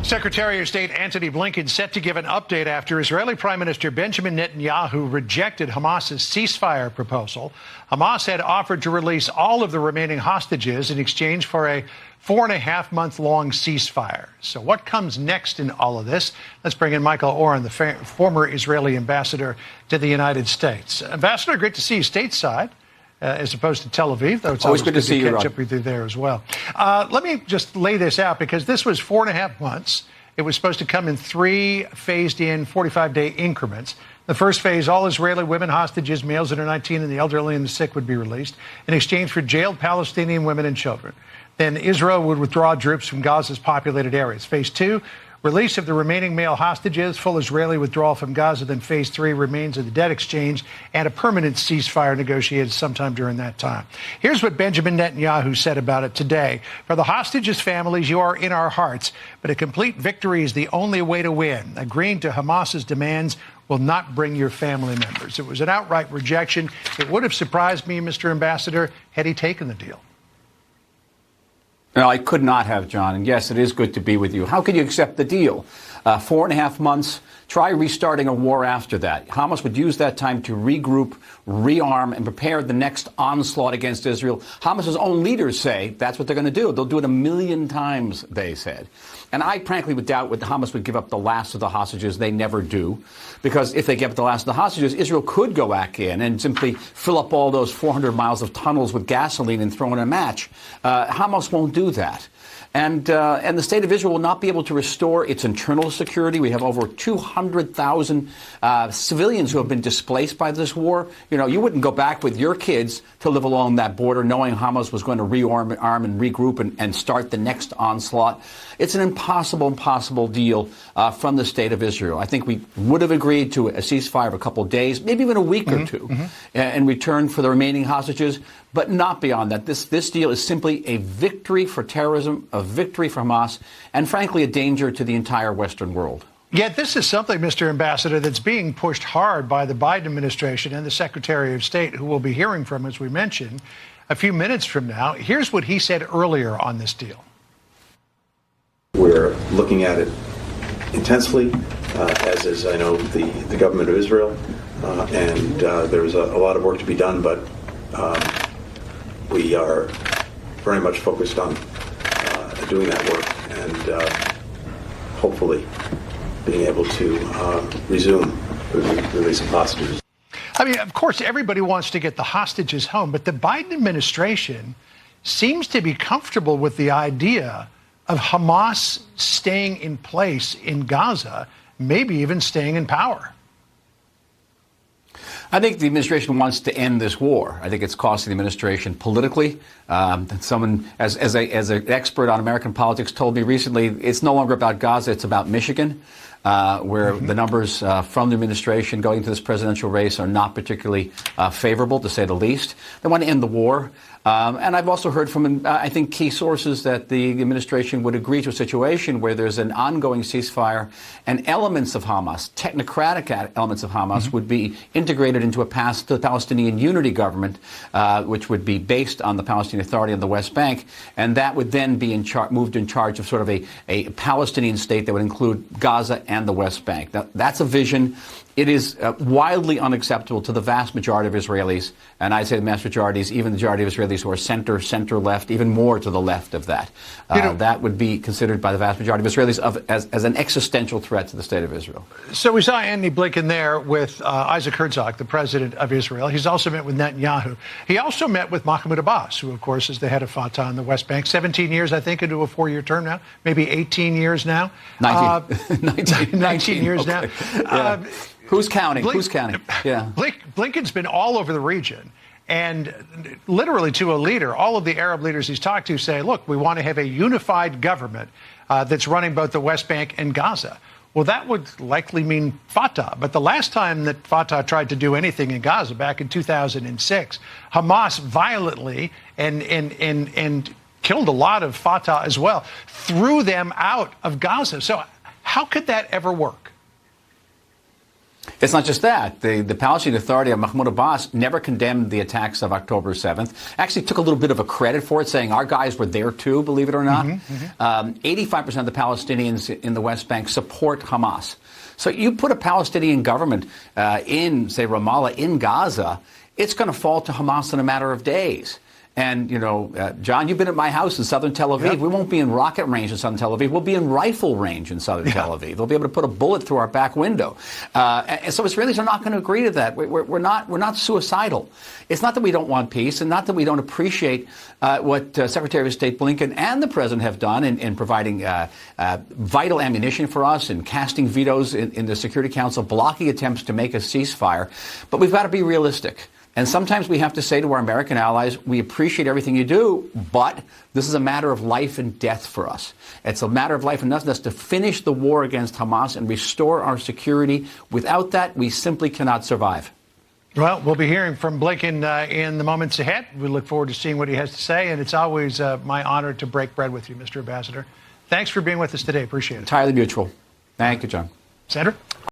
Secretary of State Antony Blinken set to give an update after Israeli Prime Minister Benjamin Netanyahu rejected Hamas's ceasefire proposal. Hamas had offered to release all of the remaining hostages in exchange for a 4.5-month-long ceasefire. So what comes next in all of this? Let's bring in Michael Oren, the former Israeli ambassador to the United States. Ambassador, great to see you stateside. As opposed to Tel Aviv, though it's always good to see you, catch up with you there as well. Let me just lay this out, because this was 4.5 months. It was supposed to come in 3 phased-in 45-day increments. The first phase, all Israeli women hostages, males that are 19 and the elderly and the sick, would be released in exchange for jailed Palestinian women and children. Then Israel would withdraw troops from Gaza's populated areas. Phase 2, release of the remaining male hostages, full Israeli withdrawal from Gaza. Then phase 3, remains of the debt exchange, and a permanent ceasefire negotiated sometime during that time. Here's what Benjamin Netanyahu said about it today. For the hostages' families, you are in our hearts, but a complete victory is the only way to win. Agreeing to Hamas's demands will not bring your family members. It was an outright rejection. It would have surprised me, Mr. Ambassador, had he taken the deal. No, I could not have, John. And yes, it is good to be with you. How could you accept the deal? 4.5 months. Try restarting a war after that. Hamas would use that time to regroup, rearm, and prepare the next onslaught against Israel. Hamas's own leaders say that's what they're going to do. They'll do it 1,000,000 times, they said. And I frankly would doubt that Hamas would give up the last of the hostages. They never do. Because if they give up the last of the hostages, Israel could go back in and simply fill up all those 400 miles of tunnels with gasoline and throw in a match. Hamas won't do that. And the state of Israel will not be able to restore its internal security. We have over 200,000 civilians who have been displaced by this war. You know, you wouldn't go back with your kids to live along that border knowing Hamas was going to rearm and regroup and start the next onslaught. It's an impossible deal from the state of Israel. I think we would have agreed to a ceasefire of a couple of days, maybe even a week or two, in return for the remaining hostages, but not beyond that. This deal is simply a victory for terrorism, a victory for Hamas, and frankly, a danger to the entire Western world. Yet this is something, Mr. Ambassador, that's being pushed hard by the Biden administration and the Secretary of State, who we'll be hearing from, as we mentioned, a few minutes from now. Here's what he said earlier on this deal. We're looking at it intensely, as is, I know, the government of Israel, and there's a lot of work to be done, but we are very much focused on doing that work and hopefully being able to resume the release of hostages. I mean, of course, everybody wants to get the hostages home, but the Biden administration seems to be comfortable with the idea of Hamas staying in place in Gaza, maybe even staying in power. I think the administration wants to end this war. I think it's costing the administration politically. Someone, as an expert on American politics, told me recently, it's no longer about Gaza, it's about Michigan, where the numbers from the administration going into this presidential race are not particularly favorable, to say the least. They want to end the war. And I've also heard from, I think, key sources that the administration would agree to a situation where there's an ongoing ceasefire and elements of Hamas, technocratic elements of Hamas, would be integrated into a Palestinian unity government, which would be based on the Palestinian Authority on the West Bank. And that would then be moved in charge of sort of a Palestinian state that would include Gaza and the West Bank. Now, that's a vision. It is wildly unacceptable to the vast majority of Israelis, and I say the vast majorities, even the majority of Israelis who are center-left, even more to the left of that. That would be considered by the vast majority of Israelis as an existential threat to the state of Israel. So we saw Antony Blinken there with Isaac Herzog, the president of Israel. He's also met with Netanyahu. He also met with Mahmoud Abbas, who, of course, is the head of Fatah in the West Bank. 17 years, I think, into a 4-year term now, maybe 18 years now. 19 years okay. now. Yeah. Who's counting? Who's counting? Yeah. Blinken's been all over the region, and literally to a leader, all of the Arab leaders he's talked to say, look, we want to have a unified government that's running both the West Bank and Gaza. Well, that would likely mean Fatah. But the last time that Fatah tried to do anything in Gaza, back in 2006, Hamas violently and killed a lot of Fatah as well, threw them out of Gaza. So how could that ever work? It's not just that. The Palestinian Authority of Mahmoud Abbas never condemned the attacks of October 7th. Actually took a little bit of a credit for it, saying our guys were there too, believe it or not. 85% of the Palestinians in the West Bank support Hamas. So you put a Palestinian government in, say, Ramallah, in Gaza, it's going to fall to Hamas in a matter of days. And, you know, John, you've been at my house in southern Tel Aviv. Yep. We won't be in rocket range in southern Tel Aviv. We'll be in rifle range in southern Tel Aviv. They'll be able to put a bullet through our back window. And so Israelis are not going to agree to that. We're not suicidal. It's not that we don't want peace and not that we don't appreciate what Secretary of State Blinken and the President have done in providing vital ammunition for us and casting vetoes in the Security Council, blocking attempts to make a ceasefire. But we've got to be realistic. And sometimes we have to say to our American allies, we appreciate everything you do, but this is a matter of life and death for us. It's a matter of life and death to finish the war against Hamas and restore our security. Without that, we simply cannot survive. Well, we'll be hearing from Blinken in the moments ahead. We look forward to seeing what he has to say, and it's always my honor to break bread with you, Mr. Ambassador. Thanks for being with us today. Appreciate it. Entirely mutual. Thank you, John. Sandra?